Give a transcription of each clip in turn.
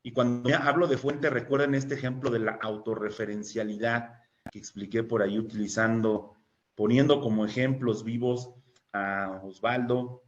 Y cuando hablo de fuente, recuerden este ejemplo de la autorreferencialidad que expliqué por ahí poniendo como ejemplos vivos a Osvaldo,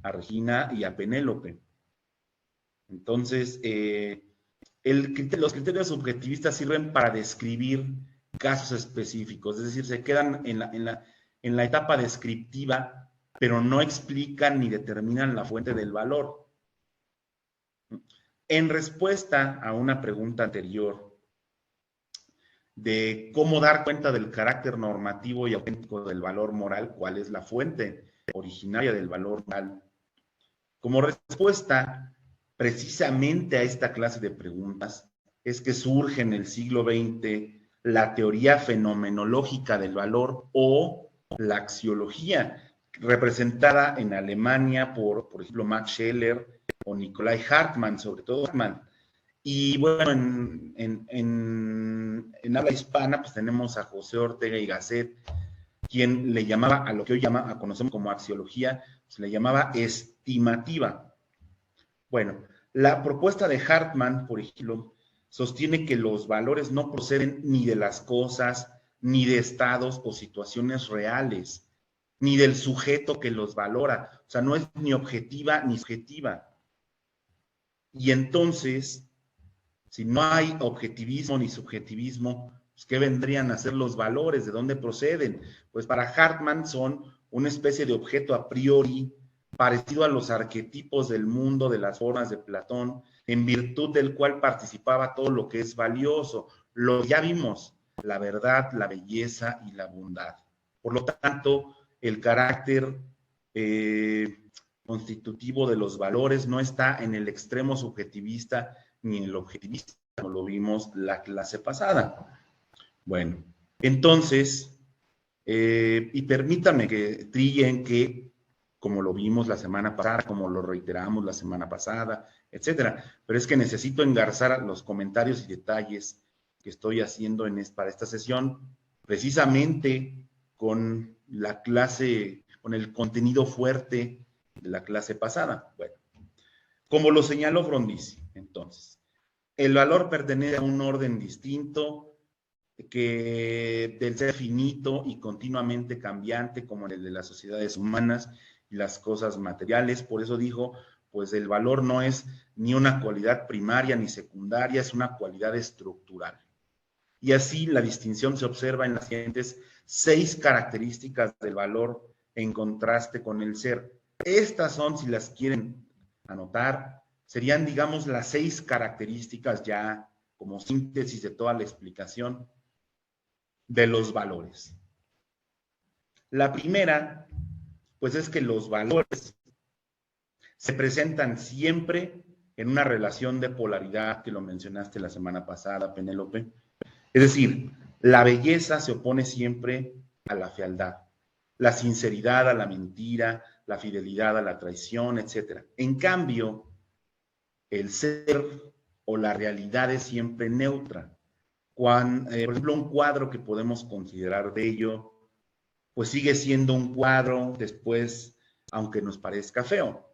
a Regina y a Penélope. Entonces, los criterios subjetivistas sirven para describir casos específicos, es decir, se quedan en la etapa descriptiva, pero no explican ni determinan la fuente del valor. En respuesta a una pregunta anterior de cómo dar cuenta del carácter normativo y auténtico del valor moral, ¿cuál es la fuente originaria del valor moral? Como respuesta precisamente a esta clase de preguntas es que surge en el siglo XX la teoría fenomenológica del valor o la axiología, representada en Alemania por ejemplo, Max Scheler o Nikolai Hartmann, sobre todo Hartmann. Y bueno, en habla hispana, pues tenemos a José Ortega y Gasset, quien le llamaba a lo que hoy conocemos como axiología, se le llamaba estimativa. Bueno, la propuesta de Hartmann, por ejemplo, sostiene que los valores no proceden ni de las cosas, ni de estados o situaciones reales, ni del sujeto que los valora. O sea, no es ni objetiva ni subjetiva. Y entonces, si no hay objetivismo ni subjetivismo, pues, ¿qué vendrían a ser los valores? ¿De dónde proceden? Pues para Hartmann son una especie de objeto a priori, parecido a los arquetipos del mundo de las formas de Platón, en virtud del cual participaba todo lo que es valioso. Lo ya vimos, la verdad, la belleza y la bondad. Por lo tanto, el carácter constitutivo de los valores no está en el extremo subjetivista ni en el objetivista, como lo vimos la clase pasada. Bueno, entonces, y permítame que trillen que, como lo vimos la semana pasada, como lo reiteramos la semana pasada, etcétera, pero es que necesito engarzar los comentarios y detalles que estoy haciendo para esta sesión, precisamente con la clase, con el contenido fuerte de la clase pasada. Bueno, como lo señaló Frondizi, entonces, el valor pertenece a un orden distinto que del ser finito y continuamente cambiante como el de las sociedades humanas y las cosas materiales. Por eso dijo, pues el valor no es ni una cualidad primaria ni secundaria, es una cualidad estructural. Y así la distinción se observa en las siguientes 6 características del valor en contraste con el ser. Estas son, si las quieren anotar, serían, digamos, las 6 características ya como síntesis de toda la explicación de los valores. La primera, pues es que los valores se presentan siempre en una relación de polaridad, que lo mencionaste la semana pasada, Penélope. Es decir, la belleza se opone siempre a la fealdad, la sinceridad a la mentira, la fidelidad a la traición, etc. En cambio, el ser o la realidad es siempre neutra. Por ejemplo, un cuadro que podemos considerar bello, pues sigue siendo un cuadro después, aunque nos parezca feo.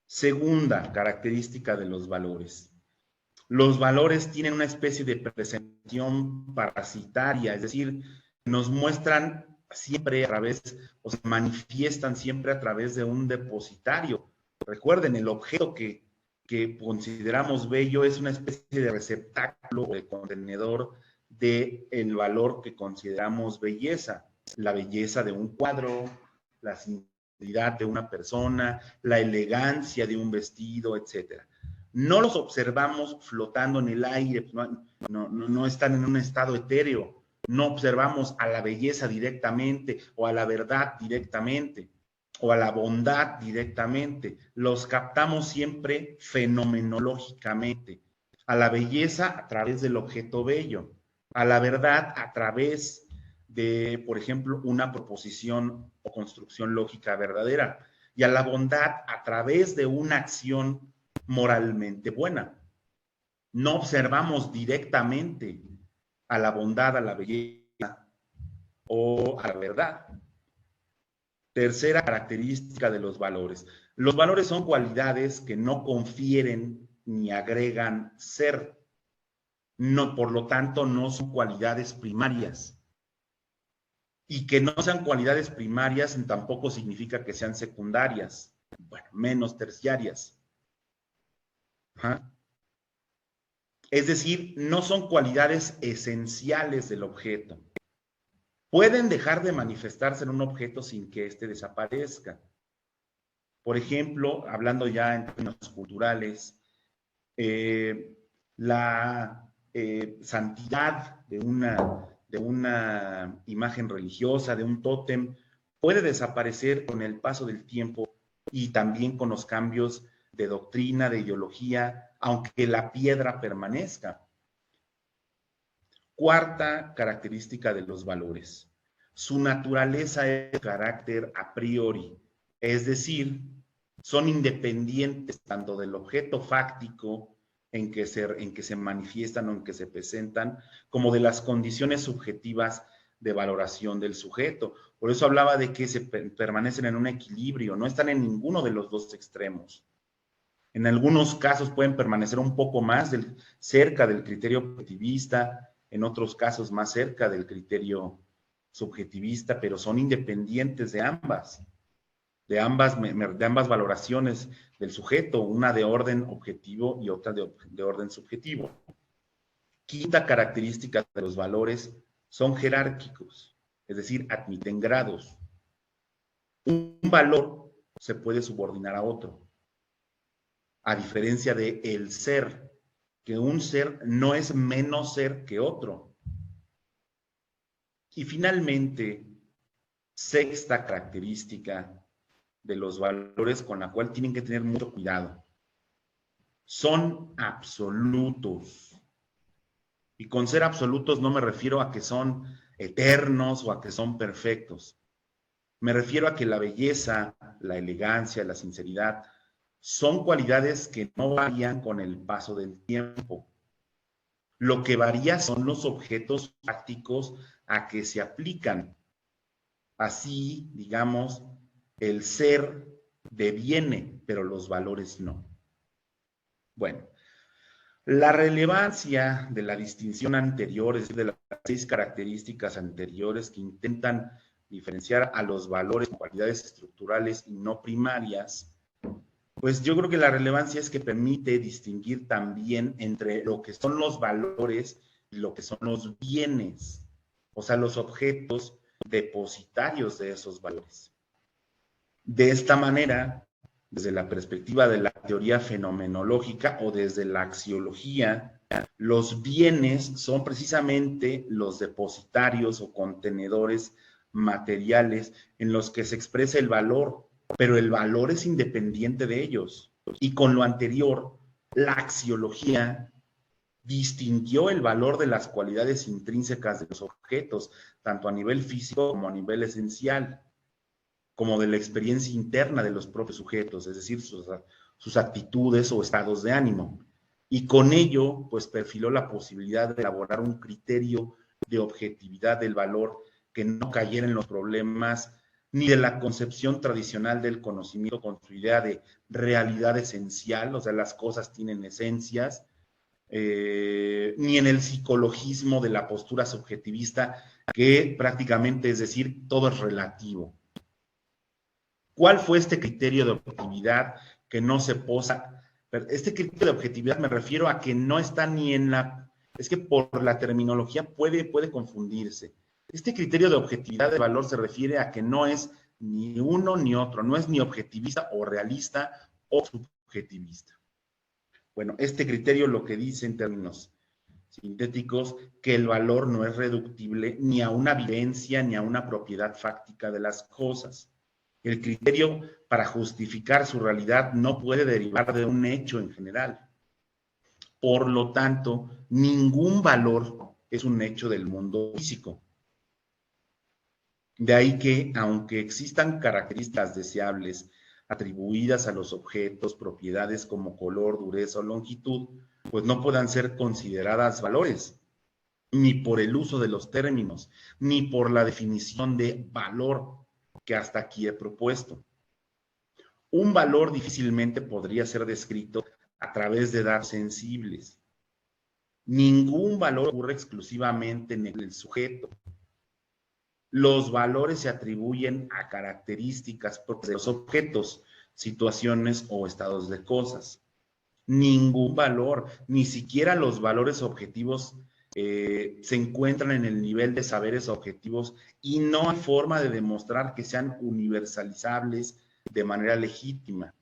Segunda característica de los valores. Los valores tienen una especie de presentación parasitaria, es decir, nos muestran siempre a través, o se manifiestan siempre a través de un depositario. Recuerden, el objeto que consideramos bello es una especie de receptáculo o de contenedor del valor que consideramos belleza. La belleza de un cuadro, la sinceridad de una persona, la elegancia de un vestido, etcétera. No los observamos flotando en el aire, no están en un estado etéreo, no observamos a la belleza directamente o a la verdad directamente o a la bondad directamente, los captamos siempre fenomenológicamente, a la belleza a través del objeto bello, a la verdad a través de, por ejemplo, una proposición o construcción lógica verdadera, y a la bondad a través de una acción moralmente buena. No observamos directamente a la bondad, a la belleza o a la verdad. Tercera característica de los valores. Los valores son cualidades que no confieren ni agregan ser. No, por lo tanto, no son cualidades primarias. Y que no sean cualidades primarias tampoco significa que sean secundarias, bueno, menos terciarias. Ajá. Es decir, no son cualidades esenciales del objeto. Pueden dejar de manifestarse en un objeto sin que éste desaparezca. Por ejemplo, hablando ya en términos culturales, la santidad de una imagen religiosa, de un tótem, puede desaparecer con el paso del tiempo y también con los cambios de doctrina, de ideología, aunque la piedra permanezca. Cuarta característica de los valores. Su naturaleza es de carácter a priori, es decir, son independientes tanto del objeto fáctico en que se manifiestan o en que se presentan, como de las condiciones subjetivas de valoración del sujeto. Por eso hablaba de que se permanecen en un equilibrio, no están en ninguno de los dos extremos. En algunos casos pueden permanecer un poco más cerca del criterio objetivista, en otros casos más cerca del criterio subjetivista, pero son independientes de ambas valoraciones del sujeto, una de orden objetivo y otra de orden subjetivo. Quinta característica de los valores, son jerárquicos, es decir, admiten grados. Un valor se puede subordinar a otro, a diferencia de el ser, que un ser no es menos ser que otro. Y finalmente, sexta característica de los valores con la cual tienen que tener mucho cuidado. Son absolutos. Y con ser absolutos no me refiero a que son eternos o a que son perfectos. Me refiero a que la belleza, la elegancia, la sinceridad son cualidades que no varían con el paso del tiempo. Lo que varía son los objetos prácticos a que se aplican. Así, digamos, el ser deviene, pero los valores no. Bueno, la relevancia de la distinción anterior, es decir, de las 6 características anteriores que intentan diferenciar a los valores como cualidades estructurales y no primarias, pues yo creo que la relevancia es que permite distinguir también entre lo que son los valores y lo que son los bienes, o sea, los objetos depositarios de esos valores. De esta manera, desde la perspectiva de la teoría fenomenológica o desde la axiología, los bienes son precisamente los depositarios o contenedores materiales en los que se expresa el valor, pero el valor es independiente de ellos. Y con lo anterior, la axiología distinguió el valor de las cualidades intrínsecas de los objetos, tanto a nivel físico como a nivel esencial, como de la experiencia interna de los propios sujetos, es decir, sus actitudes o estados de ánimo. Y con ello, pues perfiló la posibilidad de elaborar un criterio de objetividad del valor que no cayera en los problemas ni de la concepción tradicional del conocimiento con su idea de realidad esencial, o sea, las cosas tienen esencias, ni en el psicologismo de la postura subjetivista, que prácticamente es decir, todo es relativo. ¿Cuál fue este criterio de objetividad que no se posa? Este criterio de objetividad me refiero a que no está ni en la... Es que por la terminología puede confundirse. Este criterio de objetividad de valor se refiere a que no es ni uno ni otro, no es ni objetivista o realista o subjetivista. Bueno, este criterio lo que dice en términos sintéticos, que el valor no es reductible ni a una vivencia ni a una propiedad fáctica de las cosas. El criterio para justificar su realidad no puede derivar de un hecho en general. Por lo tanto, ningún valor es un hecho del mundo físico. De ahí que, aunque existan características deseables atribuidas a los objetos, propiedades como color, dureza o longitud, pues no puedan ser consideradas valores, ni por el uso de los términos, ni por la definición de valor que hasta aquí he propuesto. Un valor difícilmente podría ser descrito a través de datos sensibles. Ningún valor ocurre exclusivamente en el sujeto. Los valores se atribuyen a características propias de los objetos, situaciones o estados de cosas. Ningún valor, ni siquiera los valores objetivos se encuentran en el nivel de saberes objetivos y no hay forma de demostrar que sean universalizables de manera legítima.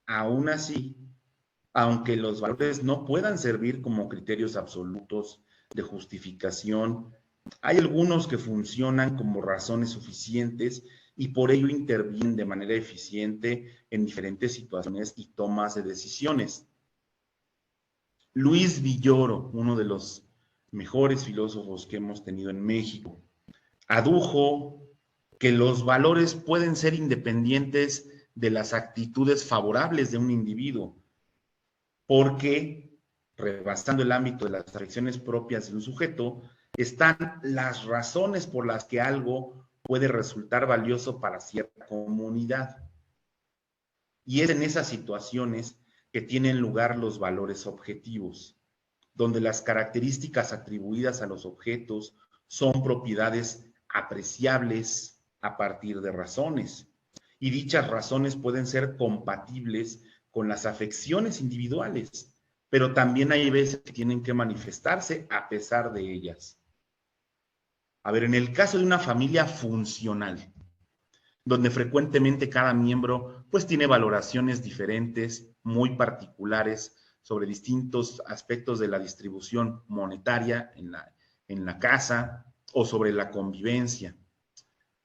Aún así, aunque los valores no puedan servir como criterios absolutos de justificación, hay algunos que funcionan como razones suficientes y por ello intervienen de manera eficiente en diferentes situaciones y tomas de decisiones. Luis Villoro, uno de los mejores filósofos que hemos tenido en México, adujo que los valores pueden ser independientes de las actitudes favorables de un individuo, porque, rebasando el ámbito de las afecciones propias de un sujeto, están las razones por las que algo puede resultar valioso para cierta comunidad. Y es en esas situaciones que tienen lugar los valores objetivos, donde las características atribuidas a los objetos son propiedades apreciables a partir de razones, y dichas razones pueden ser compatibles con las afecciones individuales, pero también hay veces que tienen que manifestarse a pesar de ellas. A ver, en el caso de una familia funcional, donde frecuentemente cada miembro pues tiene valoraciones diferentes, muy particulares sobre distintos aspectos de la distribución monetaria en la casa o sobre la convivencia.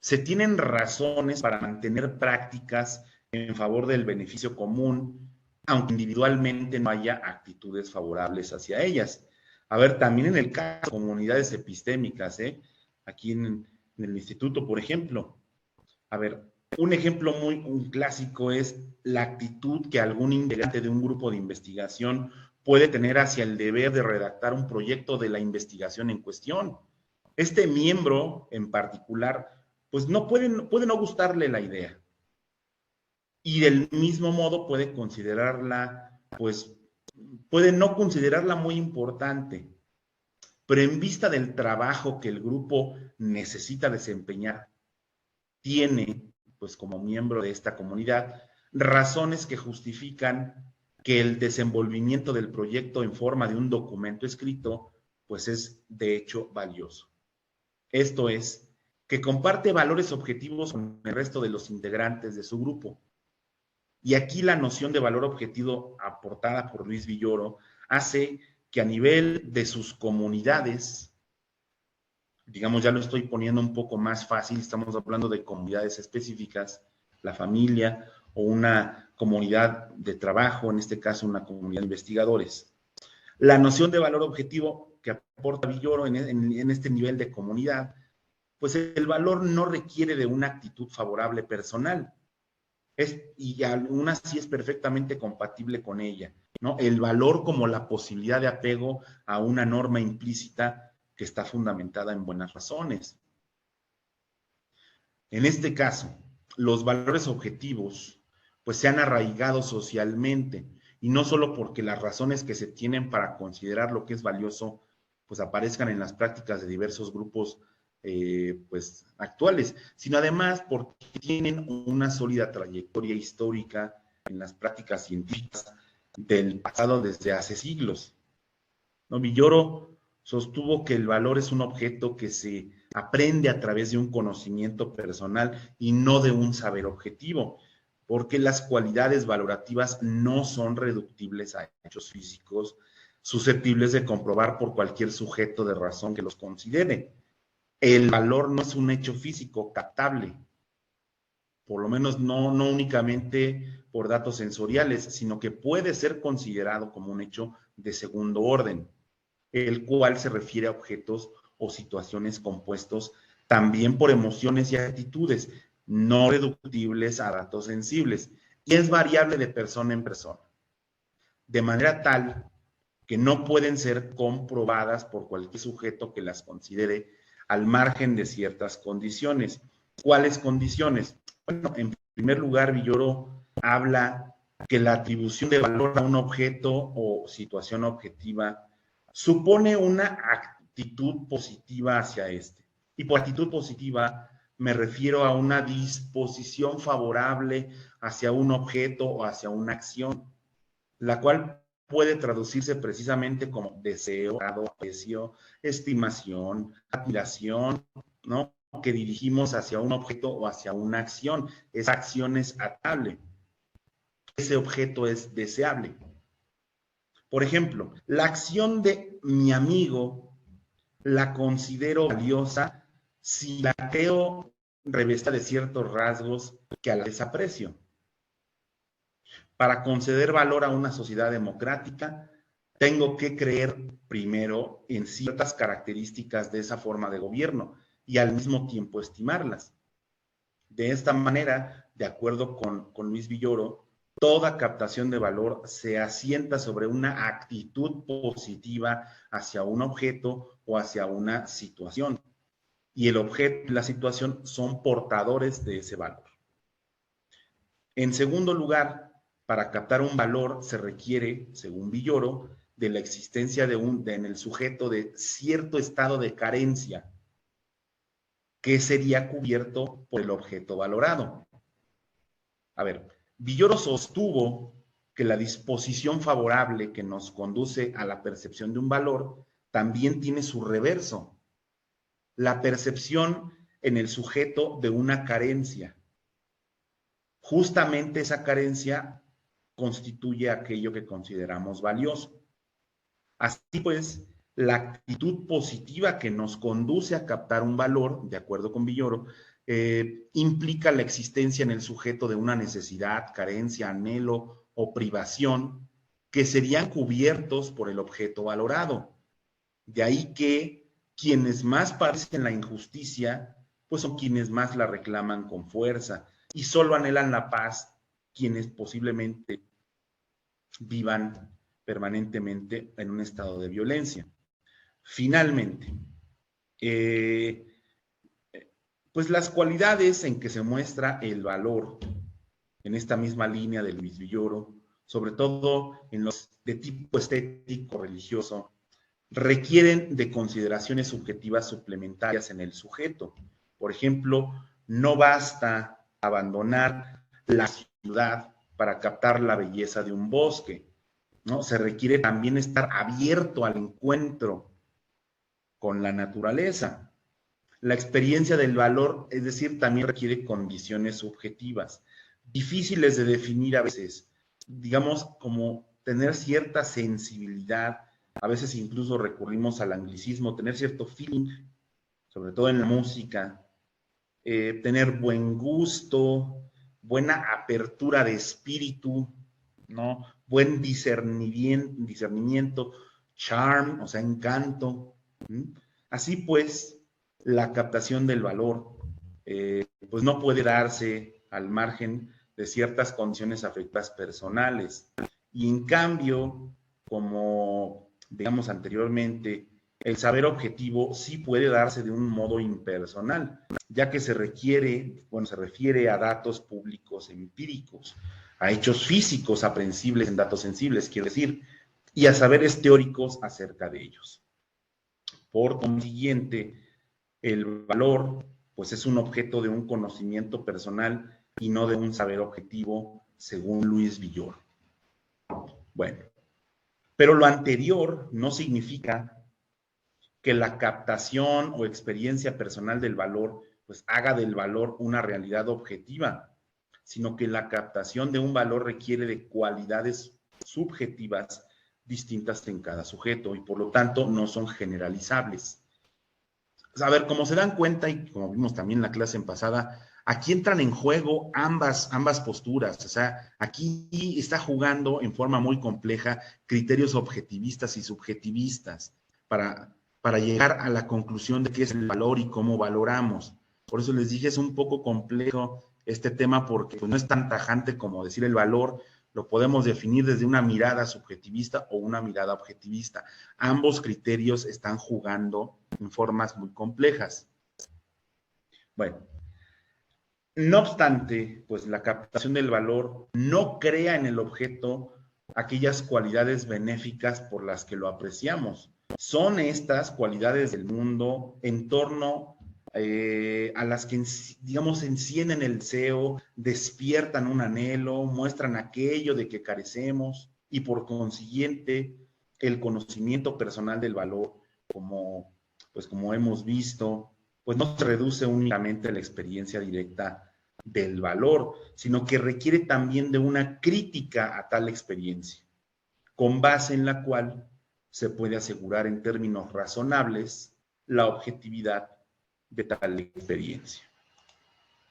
Se tienen razones para mantener prácticas en favor del beneficio común, aunque individualmente no haya actitudes favorables hacia ellas. A ver, también en el caso de comunidades epistémicas, aquí en el instituto, por ejemplo. A ver, un ejemplo un clásico es la actitud que algún integrante de un grupo de investigación puede tener hacia el deber de redactar un proyecto de la investigación en cuestión. Este miembro en particular, pues puede no gustarle la idea. Y del mismo modo puede considerarla, pues, puede no considerarla muy importante. Pero en vista del trabajo que el grupo necesita desempeñar, tiene, pues como miembro de esta comunidad, razones que justifican que el desenvolvimiento del proyecto en forma de un documento escrito, pues es de hecho valioso. Esto es, que comparte valores objetivos con el resto de los integrantes de su grupo. Y aquí la noción de valor objetivo aportada por Luis Villoro hace que a nivel de sus comunidades, digamos, ya lo estoy poniendo un poco más fácil, estamos hablando de comunidades específicas, la familia o una comunidad de trabajo, en este caso una comunidad de investigadores. La noción de valor objetivo que aporta Villoro en este nivel de comunidad, pues el valor no requiere de una actitud favorable personal, y aún así es perfectamente compatible con ella, ¿no? El valor como la posibilidad de apego a una norma implícita que está fundamentada en buenas razones. En este caso, los valores objetivos pues se han arraigado socialmente y no solo porque las razones que se tienen para considerar lo que es valioso pues aparezcan en las prácticas de diversos grupos pues actuales, sino además porque tienen una sólida trayectoria histórica en las prácticas científicas del pasado desde hace siglos, ¿no? Villoro sostuvo que el valor es un objeto que se aprende a través de un conocimiento personal y no de un saber objetivo, porque las cualidades valorativas no son reductibles a hechos físicos susceptibles de comprobar por cualquier sujeto de razón que los considere. El valor no es un hecho físico captable, por lo menos no únicamente por datos sensoriales, sino que puede ser considerado como un hecho de segundo orden, el cual se refiere a objetos o situaciones compuestos también por emociones y actitudes no reductibles a datos sensibles, y es variable de persona en persona, de manera tal que no pueden ser comprobadas por cualquier sujeto que las considere al margen de ciertas condiciones. ¿Cuáles condiciones? Bueno, en primer lugar, Villoro habla que la atribución de valor a un objeto o situación objetiva supone una actitud positiva hacia este. Y por actitud positiva me refiero a una disposición favorable hacia un objeto o hacia una acción, la cual puede traducirse precisamente como deseo, aprecio, estimación, admiración, ¿no? Que dirigimos hacia un objeto o hacia una acción. Esa acción es agradable. Ese objeto es deseable. Por ejemplo, la acción de mi amigo la considero valiosa si la creo revestida de ciertos rasgos que a la desaprecio. Para conceder valor a una sociedad democrática, tengo que creer primero en ciertas características de esa forma de gobierno y al mismo tiempo estimarlas. De esta manera, de acuerdo con Luis Villoro, toda captación de valor se asienta sobre una actitud positiva hacia un objeto o hacia una situación. Y el objeto y la situación son portadores de ese valor. En segundo lugar, para captar un valor se requiere, según Villoro, de la existencia en el sujeto de cierto estado de carencia que sería cubierto por el objeto valorado. A ver, Villoro sostuvo que la disposición favorable que nos conduce a la percepción de un valor también tiene su reverso, la percepción en el sujeto de una carencia. Justamente esa carencia constituye aquello que consideramos valioso. Así pues, la actitud positiva que nos conduce a captar un valor, de acuerdo con Villoro, implica la existencia en el sujeto de una necesidad, carencia, anhelo o privación que serían cubiertos por el objeto valorado. De ahí que quienes más padecen la injusticia, pues son quienes más la reclaman con fuerza y solo anhelan la paz quienes posiblemente vivan permanentemente en un estado de violencia. Finalmente, pues las cualidades en que se muestra el valor en esta misma línea de Luis Villoro, sobre todo en los de tipo estético religioso, requieren de consideraciones subjetivas suplementarias en el sujeto. Por ejemplo, no basta abandonar la ciudad para captar la belleza de un bosque, ¿no? Se requiere también estar abierto al encuentro con la naturaleza. La experiencia del valor, es decir, también requiere condiciones subjetivas, difíciles de definir a veces, digamos, como tener cierta sensibilidad, a veces incluso recurrimos al anglicismo, tener cierto feeling, sobre todo en la música, tener buen gusto, buena apertura de espíritu, ¿no? Buen discernimiento, charm, o sea, encanto. ¿Sí? Así pues, la captación del valor, pues no puede darse al margen de ciertas condiciones afectivas personales. Y en cambio, como digamos anteriormente, el saber objetivo sí puede darse de un modo impersonal, ya que se refiere a datos públicos empíricos, a hechos físicos aprensibles en datos sensibles, quiero decir, y a saberes teóricos acerca de ellos. Por consiguiente, el valor, pues es un objeto de un conocimiento personal y no de un saber objetivo, según Luis Villoro. Bueno, pero lo anterior no significa que la captación o experiencia personal del valor, pues haga del valor una realidad objetiva, sino que la captación de un valor requiere de cualidades subjetivas distintas en cada sujeto y por lo tanto no son generalizables. A ver, como se dan cuenta y como vimos también en la clase en pasada, aquí entran en juego ambas posturas. O sea, aquí está jugando en forma muy compleja criterios objetivistas y subjetivistas para llegar a la conclusión de qué es el valor y cómo valoramos. Por eso les dije, es un poco complejo este tema porque pues, no es tan tajante como decir el valor, lo podemos definir desde una mirada subjetivista o una mirada objetivista. Ambos criterios están jugando en formas muy complejas. Bueno, No obstante, pues la captación del valor no crea en el objeto aquellas cualidades benéficas por las que lo apreciamos. Son estas cualidades del mundo en torno a las que, digamos, encienden el deseo, despiertan un anhelo, muestran aquello de que carecemos y por consiguiente el conocimiento personal del valor, como hemos visto, pues no se reduce únicamente a la experiencia directa del valor, sino que requiere también de una crítica a tal experiencia, con base en la cual se puede asegurar en términos razonables la objetividad de tal experiencia.